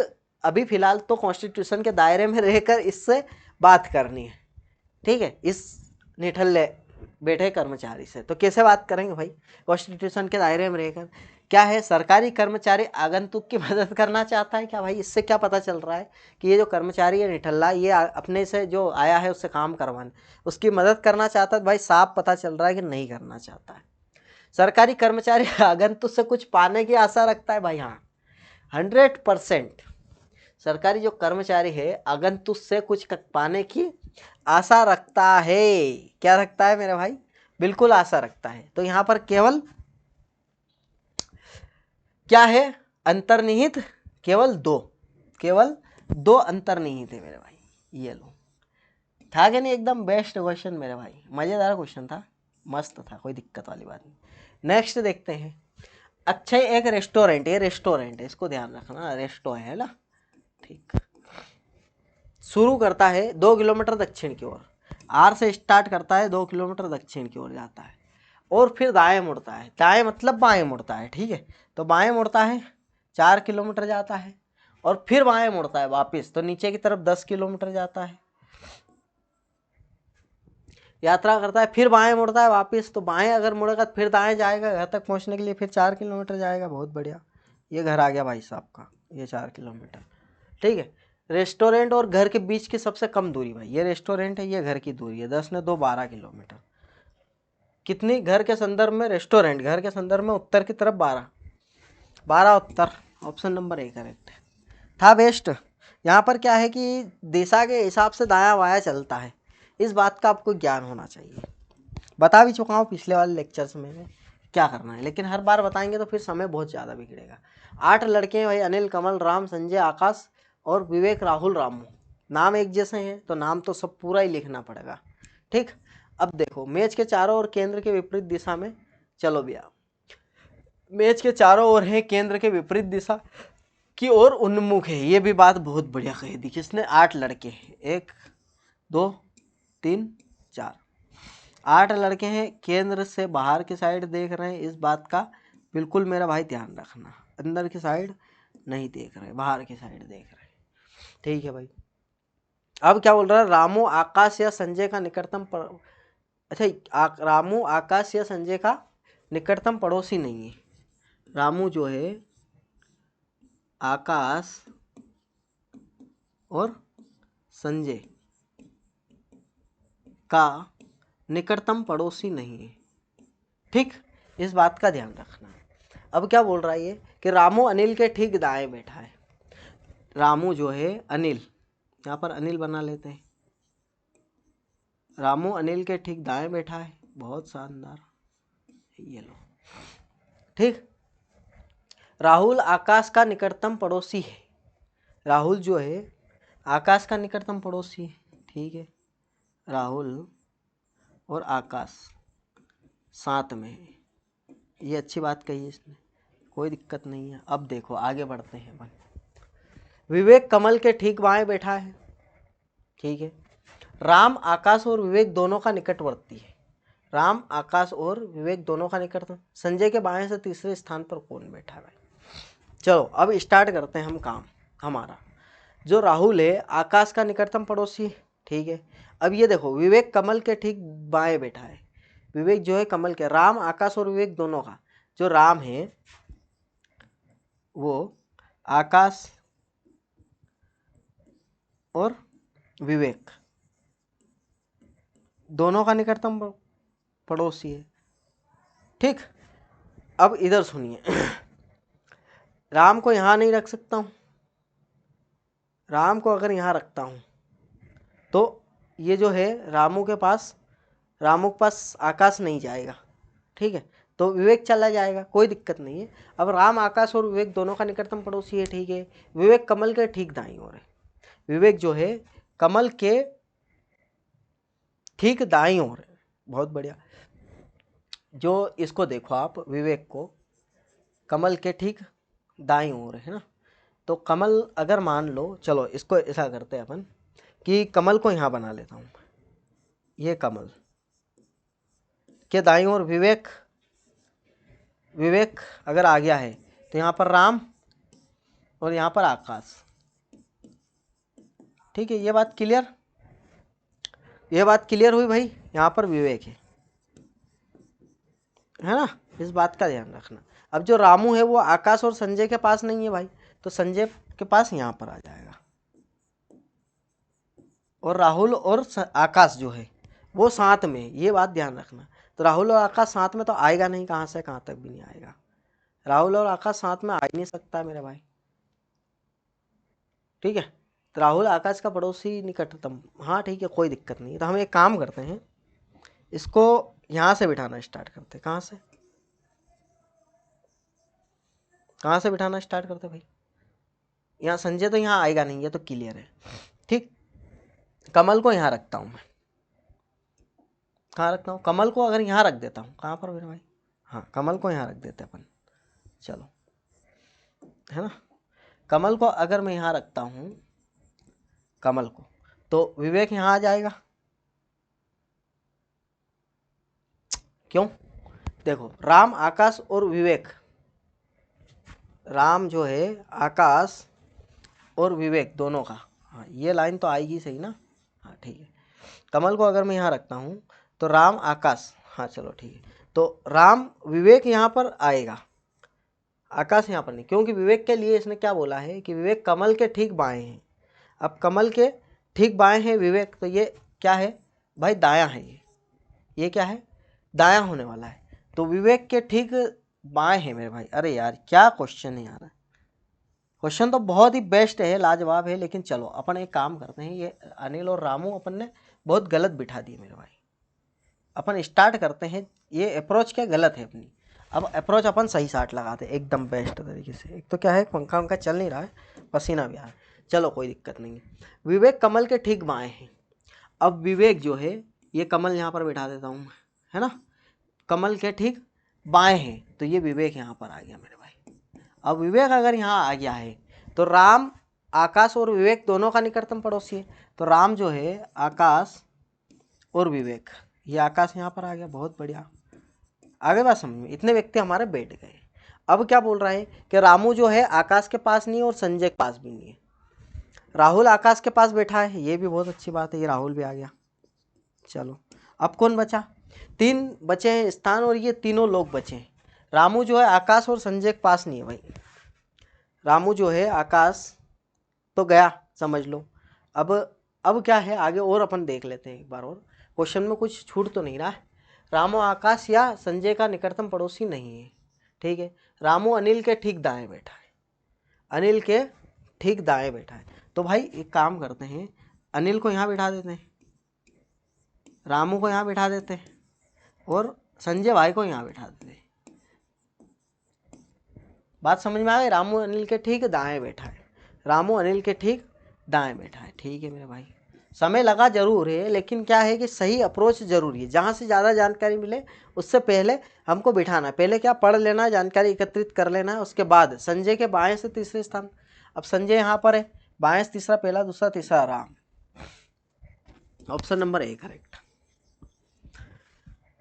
अभी फिलहाल तो कॉन्स्टिट्यूशन के दायरे में रहकर इससे बात करनी है, ठीक है, इस निठल्ले बैठे कर्मचारी से। तो कैसे बात करेंगे भाई? कॉन्स्टिट्यूशन के दायरे में रहकर। क्या है? सरकारी कर्मचारी आगंतुक की मदद करना चाहता है क्या भाई? इससे क्या पता चल रहा है कि ये जो कर्मचारी है निठल्ला, ये अपने से जो आया है उससे काम करवाने, उसकी मदद करना चाहता है भाई? साफ पता चल रहा है कि नहीं करना चाहता है। सरकारी कर्मचारी आगंतुक से कुछ पाने की आशा रखता है भाई? हाँ, 100% सरकारी जो कर्मचारी है आगंतुक से कुछ पाने की आशा रखता है। क्या रखता है मेरे भाई? बिल्कुल आशा रखता है। तो यहाँ पर केवल क्या है? अंतर्निहित केवल दो अंतर्निहित है मेरे भाई। ये लो, था कि नहीं? एकदम बेस्ट क्वेश्चन मेरे भाई, मजेदार क्वेश्चन था, मस्त था, कोई दिक्कत वाली बात नहीं। नेक्स्ट देखते हैं। अक्षय एक रेस्टोरेंट, ये रेस्टोरेंट है, इसको ध्यान रखना, रेस्टो है ना, ठीक। शुरू करता है 2 किलोमीटर दक्षिण की ओर, आर से स्टार्ट करता है, 2 किलोमीटर दक्षिण की ओर जाता है और फिर दाएं मुड़ता है। दाएं मतलब बाएं मुड़ता है, ठीक है। तो बाएं मुड़ता है 4 किलोमीटर जाता है और फिर बाएं मुड़ता है वापस, तो नीचे की तरफ 10 किलोमीटर जाता है, यात्रा करता है, फिर बाएं मुड़ता है वापस। तो बाएं अगर मुड़ेगा तो फिर दाएं जाएगा, घर तक पहुंचने के लिए फिर 4 किलोमीटर जाएगा। बहुत बढ़िया, ये घर आ गया भाई साहब का, ये 4 किलोमीटर, ठीक है। रेस्टोरेंट और घर के बीच की सबसे कम दूरी भाई, ये रेस्टोरेंट है, ये घर की दूरी है, 10 ने 2 12 किलोमीटर। कितनी? घर के संदर्भ में रेस्टोरेंट, घर के संदर्भ में उत्तर की तरफ 12 उत्तर, ऑप्शन नंबर ए करेक्ट था, बेस्ट। यहाँ पर क्या है कि दिशा के हिसाब से दायां बायां चलता है, इस बात का आपको ज्ञान होना चाहिए। बता भी चुका हूँ पिछले वाले लेक्चर्स में क्या करना है, लेकिन हर बार बताएंगे तो फिर समय बहुत ज़्यादा बिगड़ेगा। 8 लड़के हैं भाई, अनिल, कमल, राम, संजय, आकाश और विवेक, राहुल, रामू। नाम एक जैसे हैं तो नाम तो सब पूरा ही लिखना पड़ेगा, ठीक। अब देखो, मेज के चारों ओर केंद्र के विपरीत दिशा में, चलो भैया, मेज के चारों ओर है केंद्र के विपरीत दिशा की ओर उन्मुख है। ये भी बात बहुत बढ़िया कही थी किसने? 8 लड़के हैं, 1 2 3 4, 8 लड़के हैं, केंद्र से बाहर की साइड देख रहे हैं, इस बात का बिल्कुल मेरा भाई ध्यान रखना, अंदर की साइड नहीं देख रहे, बाहर की साइड देख रहे, ठीक है भाई। अब क्या बोल रहा है? रामू आकाश या संजय का निकटतम अच्छा, रामू आकाश या संजय का निकटतम पड़ोसी नहीं है। रामू जो है आकाश और संजय का निकटतम पड़ोसी नहीं है, ठीक, इस बात का ध्यान रखना। अब क्या बोल रहा है ये कि रामू अनिल के ठीक दाएं बैठा है। रामू जो है अनिल, यहाँ पर अनिल बना लेते हैं, रामू अनिल के ठीक दाएं बैठा है, बहुत शानदार, ये लो, ठीक। राहुल आकाश का निकटतम पड़ोसी है, राहुल जो है आकाश का निकटतम पड़ोसी है, ठीक है। राहुल और आकाश साथ में है, ये अच्छी बात कही है इसने, कोई दिक्कत नहीं है। अब देखो आगे बढ़ते हैं अपन। विवेक कमल के ठीक बाएं बैठा है, ठीक है। राम आकाश और विवेक दोनों का निकटवर्ती है, राम, आकाश और विवेक दोनों का निकटतम। संजय के बाएं से तीसरे स्थान पर कौन बैठा है भाई? चलो अब स्टार्ट करते हैं हम काम। हमारा जो राहुल है आकाश का निकटतम पड़ोसी है, ठीक है। अब ये देखो विवेक कमल के ठीक बाएं बैठा है। विवेक जो है कमल के, राम, आकाश और विवेक दोनों का, जो राम है वो आकाश और विवेक दोनों का निकटतम पड़ोसी है, ठीक। अब इधर सुनिए, राम को यहां नहीं रख सकता हूं। राम को अगर यहां रखता हूं तो ये जो है रामू के पास आकाश नहीं जाएगा, ठीक है। तो विवेक चला जाएगा, कोई दिक्कत नहीं है। अब राम, आकाश और विवेक दोनों का निकटतम पड़ोसी है, ठीक है। विवेक कमल के ठीक दाईं ओर है। विवेक जो है कमल के ठीक दाईं ओर है, बहुत बढ़िया। जो इसको देखो आप, विवेक को कमल के ठीक दाईं ओर है ना। तो कमल अगर मान लो, चलो इसको ऐसा करते हैं अपन कि कमल को यहाँ बना लेता हूँ। ये कमल के दाईं ओर विवेक अगर आ गया है तो यहाँ पर राम और यहाँ पर आकाश, ठीक है। ये बात क्लियर हुई भाई। यहाँ पर विवेक है ना, इस बात का ध्यान रखना। अब जो रामू है वो आकाश और संजय के पास नहीं है भाई, तो संजय के पास यहाँ पर आ जाएगा। और राहुल और आकाश जो है वो साथ में, ये बात ध्यान रखना। तो राहुल और आकाश साथ में तो आएगा नहीं, कहाँ से कहाँ तक भी नहीं आएगा। राहुल और आकाश साथ में आ ही नहीं सकता मेरे भाई, ठीक है। तो राहुल आकाश का पड़ोसी निकटतम, हाँ ठीक है, कोई दिक्कत नहीं है। तो हम एक काम करते हैं, इसको यहाँ से बिठाना स्टार्ट करते हैं। कहाँ से बिठाना स्टार्ट करते भाई? यहाँ संजय तो यहाँ आएगा नहीं, ये तो क्लियर है, ठीक। कमल को यहाँ रखता हूँ मैं। कहाँ रखता हूँ? कमल को अगर यहाँ रख देता हूँ, कहाँ पर मेरे भाई? हाँ, कमल को यहाँ रख देते अपन, चलो, है ना। कमल को अगर मैं यहाँ रखता हूँ, कमल को, तो विवेक यहाँ आ जाएगा। क्यों? देखो राम, आकाश और विवेक, राम जो है आकाश और विवेक दोनों का, हाँ ये लाइन तो आएगी सही ना, हाँ ठीक है। कमल को अगर मैं यहाँ रखता हूँ तो राम, आकाश, हाँ चलो ठीक है। तो राम, विवेक यहाँ पर आएगा, आकाश यहाँ पर नहीं, क्योंकि विवेक के लिए इसने क्या बोला है कि विवेक कमल के ठीक बाएं हैं। अब कमल के ठीक बाएं हैं विवेक, तो ये क्या है भाई? दायां है। ये क्या है? दायां होने वाला है। तो विवेक के ठीक बाएं हैं मेरे भाई। अरे यार क्या क्वेश्चन है यार, क्वेश्चन तो बहुत ही बेस्ट है, लाजवाब है। लेकिन चलो अपन एक काम करते हैं, ये अनिल और रामू अपन ने बहुत गलत बिठा दिए मेरे भाई। अपन स्टार्ट करते हैं, ये अप्रोच क्या गलत है अपनी। अब अप्रोच अपन सही साट लगाते हैं एकदम बेस्ट तरीके से। एक तो क्या है, पंखा वंखा चल नहीं रहा है, पसीना भी आ रहा है, चलो कोई दिक्कत नहीं है। विवेक कमल के ठीक बाएं हैं। अब विवेक जो है, ये कमल यहाँ पर बिठा देता हूँ, है ना, कमल के ठीक बाएं हैं, तो ये विवेक यहाँ पर आ गया मेरे भाई। अब विवेक अगर यहाँ आ गया है तो राम, आकाश और विवेक दोनों का निकटतम पड़ोसी है। तो राम जो है आकाश और विवेक, ये आकाश यहाँ पर आ गया, बहुत बढ़िया। आगे बात समझ में, इतने व्यक्ति हमारे बैठ गए। अब क्या बोल रहा है कि रामू जो है आकाश के पास नहीं और संजय के पास भी नहीं है। राहुल आकाश के पास बैठा है, ये भी बहुत अच्छी बात है, ये राहुल भी आ गया। चलो अब कौन बचा? 3 बचे हैं स्थान, और ये तीनों लोग बचे हैं। रामू जो है आकाश और संजय के पास नहीं है भाई। रामू जो है आकाश तो गया, समझ लो। अब क्या है आगे, और अपन देख लेते हैं एक बार और, क्वेश्चन में कुछ छूट तो नहीं रहा है। रामू आकाश या संजय का निकटतम पड़ोसी नहीं है, ठीक है। रामू अनिल के ठीक दाएं बैठा है, अनिल के ठीक दाएं बैठा है। तो भाई एक काम करते हैं, अनिल को यहाँ बिठा देते हैं, रामू को यहाँ बिठा देते हैं, और संजय भाई को यहाँ बिठा देते हैं। बात समझ में आ गई? रामू अनिल के ठीक दाएं बैठा है, रामू अनिल के ठीक दाएं बैठा है, ठीक है मेरे भाई। समय लगा जरूर है, लेकिन क्या है कि सही अप्रोच जरूरी है। जहाँ से ज़्यादा जानकारी मिले उससे पहले हमको बिठाना है। पहले क्या पढ़ लेना, जानकारी एकत्रित कर लेना है, उसके बाद संजय के बाएं से तीसरे स्थान। अब संजय यहाँ पर है, बाएं से तीसरा, पहला, दूसरा, तीसरा Ram. Option number A correct.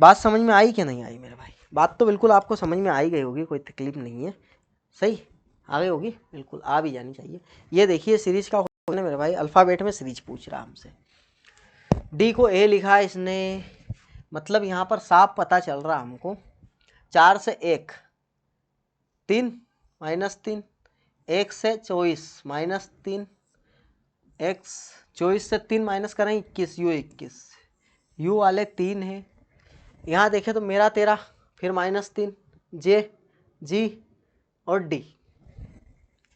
बात समझ में आई कि नहीं आई मेरे भाई? बात तो बिल्कुल आपको समझ में आई गई होगी, कोई तकलीफ नहीं है, सही आ गई होगी, बिल्कुल आ भी जानी चाहिए। ये देखिए सीरीज का क्वेश्चन है मेरे भाई, अल्फ़ाबेट में सीरीज पूछ रहा हमसे। डी को ए लिखा है इसने, मतलब यहाँ पर साफ पता चल रहा हमको 4 से 1 3 -3, 1 से 24 -3, x 24 से 3 माइनस करें 21, यू 21, यू वाले 3 है। यहाँ देखें तो मेरा 13, फिर -3, जे जी और डी,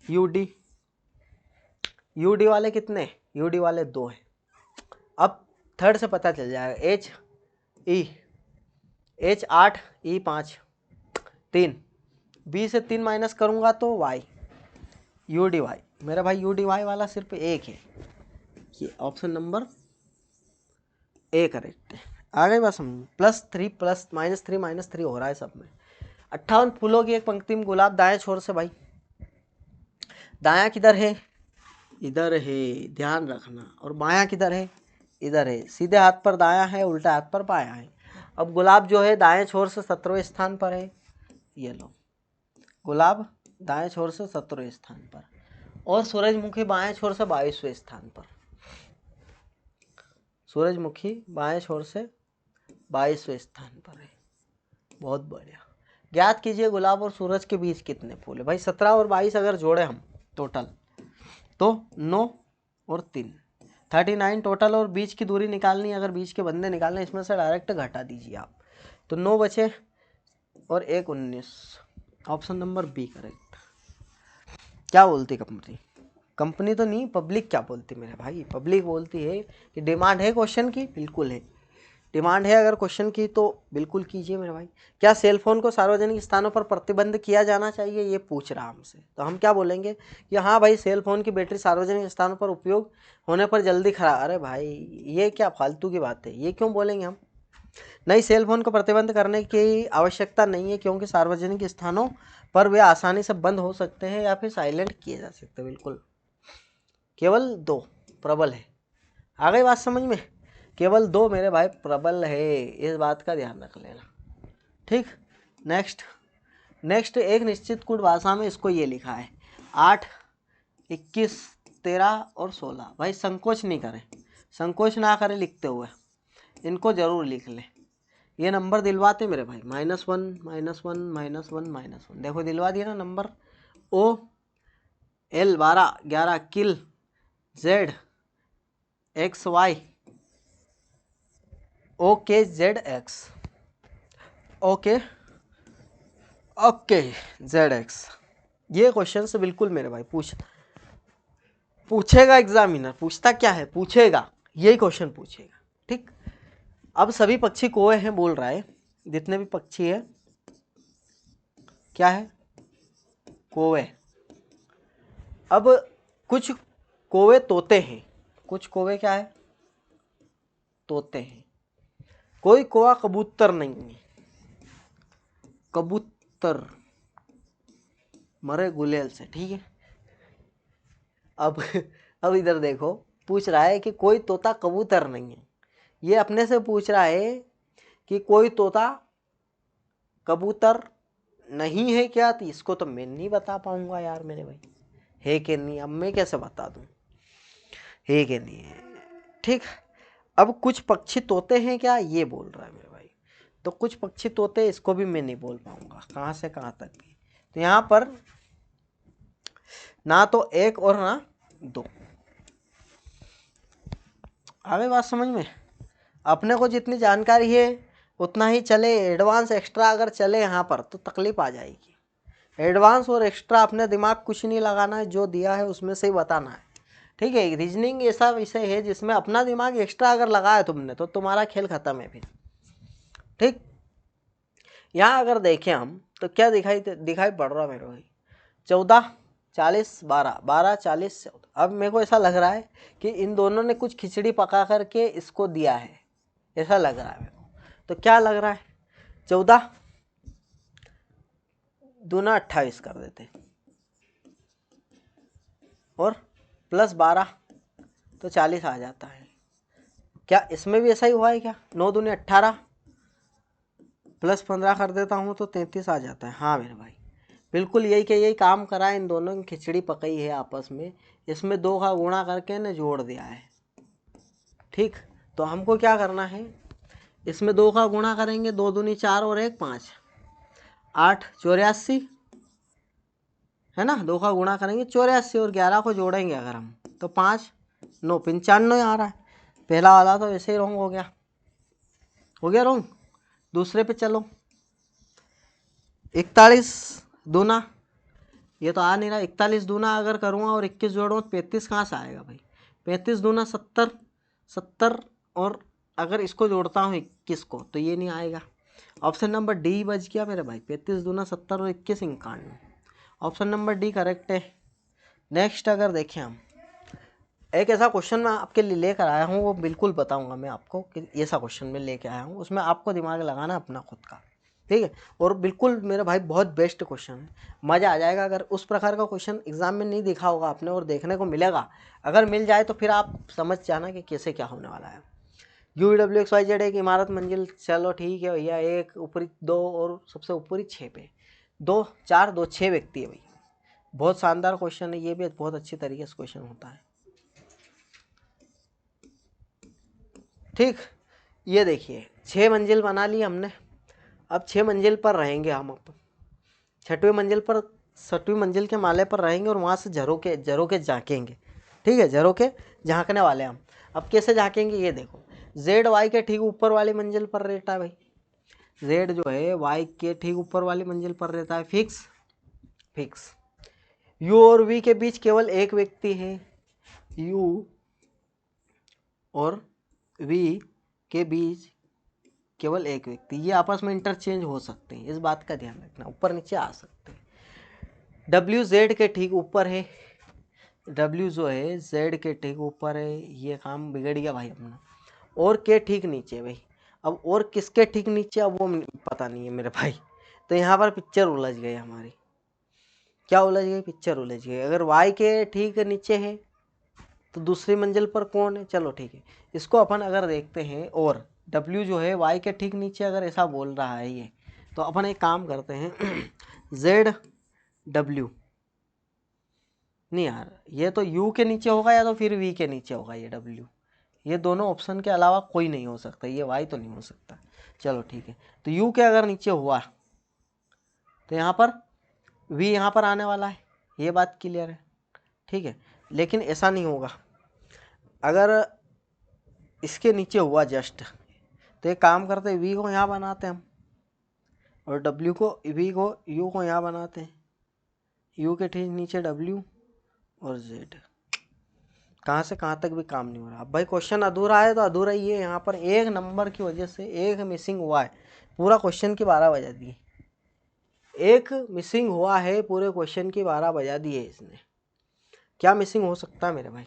यू डी वाले कितने, यू डी वाले 2 हैं। अब थर्ड से पता चल जाएगा, एच 8 ई 5 3, बी से 3 माइनस करूँगा तो वाई, यू डी वाई, मेरा भाई यू डी वाई वाला सिर्फ एक है, ये ऑप्शन नंबर ए करेक्ट है। आ गई बात समझ, +3 प्लस -3 हो रहा है सब में। 58 फूलों की एक पंक्ति में गुलाब दाएं छोर से, भाई दायां किधर है, इधर है, ध्यान रखना, और बायां किधर है, इधर है। सीधे हाथ पर दायां है, उल्टा हाथ पर बायां है। अब गुलाब जो है दाएं छोर से 17वें स्थान पर है, ये लो गुलाब दाएं छोर से 17वें स्थान पर, और सूरजमुखी बाएं छोर से 22वें स्थान पर, सूरजमुखी बाएं छोर से 22वें स्थान पर है। बहुत बढ़िया। ज्ञात कीजिए गुलाब और सूरज के बीच कितने फूल है। भाई 17 और 22 अगर जोड़े हम टोटल तो 9 और 3 39 टोटल, और बीच की दूरी निकालनी, अगर बीच के बंदे निकालने इसमें से डायरेक्ट घटा दीजिए आप, तो 9 बचे और 1 19, ऑप्शन नंबर बी करेक्ट। क्या बोलती कंपनी, कंपनी तो नहीं, पब्लिक क्या बोलती मेरे भाई, पब्लिक बोलती है कि डिमांड है क्वेश्चन की, बिल्कुल है डिमांड है अगर क्वेश्चन की तो बिल्कुल कीजिए मेरे भाई। क्या सेल फोन को सार्वजनिक स्थानों पर प्रतिबंध किया जाना चाहिए, ये पूछ रहा हमसे, तो हम क्या बोलेंगे कि हाँ भाई सेल फोन की बैटरी सार्वजनिक स्थानों पर उपयोग होने पर जल्दी खराब, अरे भाई ये क्या फालतू की बात है, ये क्यों बोलेंगे हम। नहीं, सेल फोन को प्रतिबंध करने की आवश्यकता नहीं है, क्योंकि सार्वजनिक स्थानों पर वे आसानी से बंद हो सकते हैं या फिर साइलेंट किए जा सकते हैं, बिल्कुल केवल 2 प्रबल है। आ गई बात समझ में, केवल 2 मेरे भाई प्रबल है, इस बात का ध्यान रख लेना, ठीक। नेक्स्ट एक निश्चित कूट भाषा में इसको ये लिखा है 8 21 13 और 16। भाई संकोच नहीं करें, संकोच ना करें लिखते हुए, इनको जरूर लिख लें, ये नंबर दिलवाते मेरे भाई, -1 -1 -1 देखो दिलवा दिया ना नंबर। ओ एल 12 11 किल Z X Y okay Z X okay Z X. ये क्वेश्चन से बिल्कुल मेरे भाई पूछेगा एग्जामिनर, पूछता क्या है, पूछेगा यही क्वेश्चन पूछेगा, ठीक। अब सभी पक्षी कोए हैं बोल रहा है, जितने भी पक्षी है क्या है, कोवे। अब कुछ कोवे तोते हैं, कुछ कोवे क्या है, तोते हैं, कोई कोआ कबूतर नहीं है, कबूतर मरे गुलेल से, ठीक है। अब इधर देखो, पूछ रहा है कि कोई तोता कबूतर नहीं है, ये अपने से पूछ रहा है कि कोई तोता कबूतर नहीं है क्या, तो इसको तो मैं नहीं बता पाऊंगा यार मेरे भाई, है कि नहीं, अब मैं कैसे बता दूं, है कि नहीं है, ठीक। अब कुछ पक्षी तोते हैं क्या, ये बोल रहा है मेरे भाई, तो कुछ पक्षी तोते, इसको भी मैं नहीं बोल पाऊंगा कहाँ से कहाँ तक भी, तो यहाँ पर ना तो 1 और ना 2। आगे बात समझ में, अपने को जितनी जानकारी है उतना ही चले, एडवांस एक्स्ट्रा अगर चले यहाँ पर तो तकलीफ आ जाएगी। एडवांस और एक्स्ट्रा अपने दिमाग कुछ नहीं लगाना है, जो दिया है उसमें से ही बताना है, ठीक है। रीजनिंग ऐसा विषय है जिसमें अपना दिमाग एक्स्ट्रा अगर लगाया तुमने तो तुम्हारा खेल खत्म है फिर, ठीक। यहाँ अगर देखें हम तो क्या दिखाई पड़ रहा है मेरे भाई, 14 40 12 12 40 14। अब मेरे को ऐसा लग रहा है कि इन दोनों ने कुछ खिचड़ी पका करके इसको दिया है, ऐसा लग रहा है मेरे को। तो क्या लग रहा है, 14 दूना 28 कर देते, और +12 तो 40 आ जाता है। क्या इसमें भी ऐसा ही हुआ है क्या, 9 दूने 18 +15 कर देता हूँ तो 33 आ जाता है। हाँ मेरे भाई, बिल्कुल यही के यही काम करा है, इन दोनों की खिचड़ी पकई है आपस में, इसमें 2 का गुणा करके ने जोड़ दिया है। ठीक, तो हमको क्या करना है, इसमें 2 का गुणा करेंगे, 2 दूनी 4 और 1 5, 8 84 है ना। 2 का गुणा करेंगे 84 और 11 को जोड़ेंगे अगर हम तो 5 9 95 आ रहा है। पहला वाला तो वैसे ही रॉन्ग हो गया रॉन्ग। दूसरे पे चलो, 41 दूना, ये तो आ नहीं रहा। 41 दूना अगर करूँगा और 21 जोड़ूँ तो 35 कहाँ से आएगा भाई। 35 दूना 70, 70 और अगर इसको जोड़ता हूँ 21 को तो ये नहीं आएगा। ऑप्शन नंबर डी बच गया मेरे भाई। 35 दूना 70 और 21 91। ऑप्शन नंबर डी करेक्ट है। नेक्स्ट अगर देखें हम, एक ऐसा क्वेश्चन मैं आपके लिए लेकर आया हूँ, वो बिल्कुल बताऊँगा मैं आपको कि ऐसा क्वेश्चन मैं लेके आया हूँ, उसमें आपको दिमाग लगाना अपना खुद का, ठीक है। और बिल्कुल मेरे भाई बहुत बेस्ट क्वेश्चन है, मज़ा आ जाएगा। अगर उस प्रकार का क्वेश्चन एग्जाम में नहीं दिखा होगा आपने और देखने को मिलेगा, अगर मिल जाए तो फिर आप समझ जाना कि कैसे क्या होने वाला है। UWXYZ एक इमारत मंजिल, चलो ठीक है भैया, एक ऊपरी 2 और सबसे ऊपरी 6 पे 2 4 2 6 व्यक्ति है भाई। बहुत शानदार क्वेश्चन है, ये भी बहुत अच्छी तरीके से क्वेश्चन होता है। ठीक, ये देखिए 6 मंजिल बना ली हमने। अब 6 मंजिल पर रहेंगे हम, अब 6वीं मंजिल पर 7वीं मंजिल के माले पर रहेंगे और वहाँ से झरोके झाँकेंगे। ठीक है, झरोके झाँकने वाले हम। अब कैसे झाँकेंगे ये देखो, ZY के ठीक ऊपर वाली मंजिल पर रहता है भाई। Z जो है Y के ठीक ऊपर वाली मंजिल पर रहता है, फिक्स। U और V के बीच केवल एक व्यक्ति है, U और V के बीच केवल एक व्यक्ति, ये आपस में इंटरचेंज हो सकते हैं, इस बात का ध्यान रखना, ऊपर नीचे आ सकते हैं। W Z के ठीक ऊपर है, W जो है Z के ठीक ऊपर है, ये काम बिगड़ गया भाई अपना। और के ठीक नीचे भाई, अब और किसके ठीक नीचे अब वो पता नहीं है मेरे भाई। तो यहाँ पर पिक्चर उलझ गई हमारी, क्या उलझ गई, पिक्चर उलझ गई। अगर Y के ठीक नीचे है तो दूसरी मंजिल पर कौन है, चलो ठीक है, इसको अपन अगर देखते हैं। और W जो है Y के ठीक नीचे अगर ऐसा बोल रहा है ये, तो अपन एक काम करते हैं ZW नहीं यार, ये तो U के नीचे होगा या तो फिर V के नीचे होगा ये W, ये दोनों ऑप्शन के अलावा कोई नहीं हो सकता, ये Y तो नहीं हो सकता। चलो ठीक है, तो U के अगर नीचे हुआ तो यहाँ पर V यहाँ पर आने वाला है, ये बात क्लियर है, ठीक है। लेकिन ऐसा नहीं होगा, अगर इसके नीचे हुआ जस्ट, तो एक काम करते हैं, V को यहाँ बनाते हैं हम और W को V को U को यहाँ बनाते हैं, U के ठीक नीचे W और Z। कहाँ से कहाँ तक भी काम नहीं हो रहा। अब भाई क्वेश्चन अधूरा है तो अधूरा ही है, यहाँ पर एक नंबर की वजह से एक मिसिंग हुआ है, पूरा क्वेश्चन की 12 बजा दी। एक मिसिंग हुआ है, पूरे क्वेश्चन की 12 बजा दी है इसने। क्या मिसिंग हो सकता है मेरे भाई,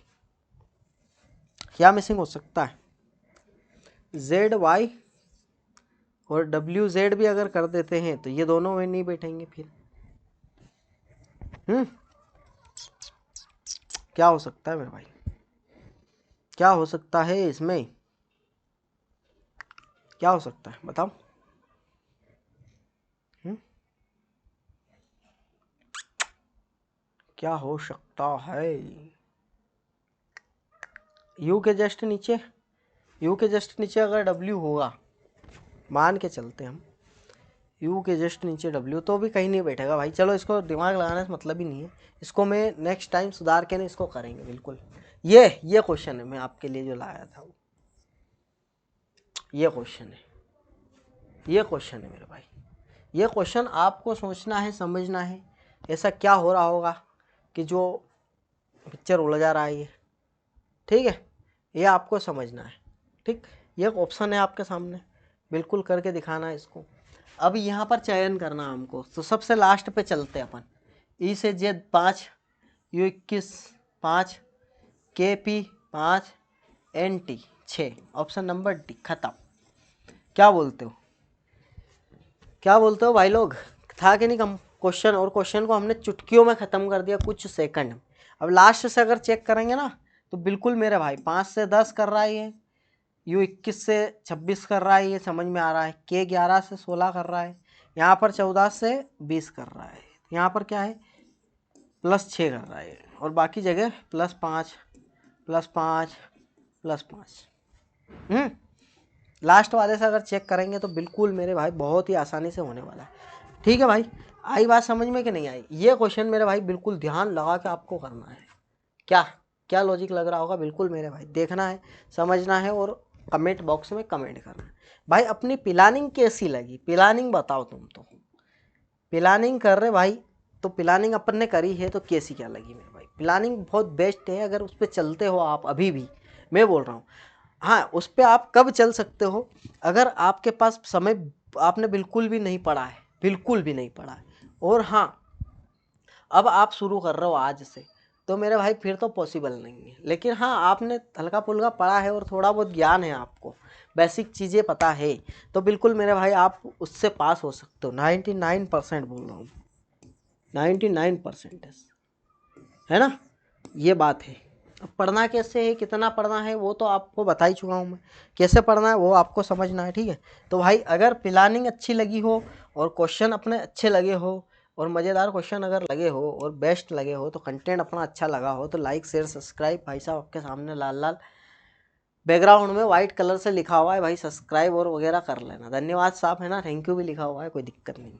क्या मिसिंग हो सकता है। ZY और WZ भी अगर कर देते हैं तो ये दोनों में नहीं बैठेंगे फिर। क्या हो सकता है मेरे भाई, क्या हो सकता है इसमें, क्या हो सकता है बताओ। क्या हो सकता है। U के जस्ट नीचे, U के जस्ट नीचे अगर W होगा, मान के चलते हम U के जस्ट नीचे W, तो भी कहीं नहीं बैठेगा भाई। चलो इसको दिमाग लगाने से मतलब ही नहीं है, इसको मैं नेक्स्ट टाइम सुधार के नहीं इसको करेंगे बिल्कुल। ये क्वेश्चन है मैं आपके लिए जो लाया था, ये क्वेश्चन है, ये क्वेश्चन है मेरे भाई। ये क्वेश्चन आपको सोचना है, समझना है, ऐसा क्या हो रहा होगा कि जो पिक्चर उलझा रहा है ये, ठीक है, ये आपको समझना है। ठीक, ये ऑप्शन है आपके सामने, बिल्कुल करके दिखाना है इसको। अब यहाँ पर चयन करना हमको, तो सबसे लास्ट पे चलते अपन। E से Z 5, U 21 5, KP 5, NT 6, option number D खत्म। क्या बोलते हो, क्या बोलते हो भाई लोग, था कि नहीं कम क्वेश्चन। और क्वेश्चन को हमने चुटकियों में ख़त्म कर दिया कुछ सेकंड। अब लास्ट से अगर चेक करेंगे ना तो बिल्कुल मेरे भाई 5 से 10 कर रहा है ये, U21 से 26 कर रहा है, ये समझ में आ रहा है। K 11 से 16 कर रहा है, यहाँ पर 14 से 20 कर रहा है, यहाँ पर क्या है +6 कर रहा है, और बाकी जगह +5 +5 +5। लास्ट वाले से अगर चेक करेंगे तो बिल्कुल मेरे भाई बहुत ही आसानी से होने वाला है। ठीक है भाई, आई बात समझ में कि नहीं आई? ये क्वेश्चन मेरे भाई बिल्कुल ध्यान लगा के आपको करना है। क्या क्या लॉजिक लग रहा होगा, बिल्कुल मेरे भाई देखना है, समझना है, और कमेंट बॉक्स में कमेंट करना है। भाई अपनी प्लानिंग कैसी लगी, प्लानिंग बताओ। तुम तो प्लानिंग कर रहे भाई, तो प्लानिंग अपन ने करी है तो कैसी क्या लगी मेरे भाई? प्लानिंग बहुत बेस्ट है, अगर उस पर चलते हो आप अभी भी, मैं बोल रहा हूँ। हाँ, उस पर आप कब चल सकते हो? अगर आपके पास समय, आपने बिल्कुल भी नहीं पढ़ा है, बिल्कुल भी नहीं पढ़ा है, और हाँ अब आप शुरू कर रहे हो आज से, तो मेरे भाई फिर तो पॉसिबल नहीं है। लेकिन हाँ, आपने हल्का फुल्का पढ़ा है और थोड़ा बहुत ज्ञान है, आपको बेसिक चीज़ें पता है, तो बिल्कुल मेरे भाई आप उससे पास हो सकते हो। 99% बोल रहा हूँ, 99% है ना, ये बात है। अब पढ़ना कैसे है, कितना पढ़ना है, वो तो आपको बता ही चुका हूँ मैं। कैसे पढ़ना है वो आपको समझना है, ठीक है। तो भाई अगर प्लानिंग अच्छी लगी हो, और क्वेश्चन अपने अच्छे लगे हो, और मज़ेदार क्वेश्चन अगर लगे हो, और बेस्ट लगे हो, तो कंटेंट अपना अच्छा लगा हो, तो लाइक शेयर सब्सक्राइब। भाई साहब आपके सामने लाल लाल बैकग्राउंड में वाइट कलर से लिखा हुआ है भाई, सब्सक्राइब और वगैरह कर लेना। धन्यवाद साहब, है ना, थैंक यू भी लिखा हुआ है, कोई दिक्कत नहीं।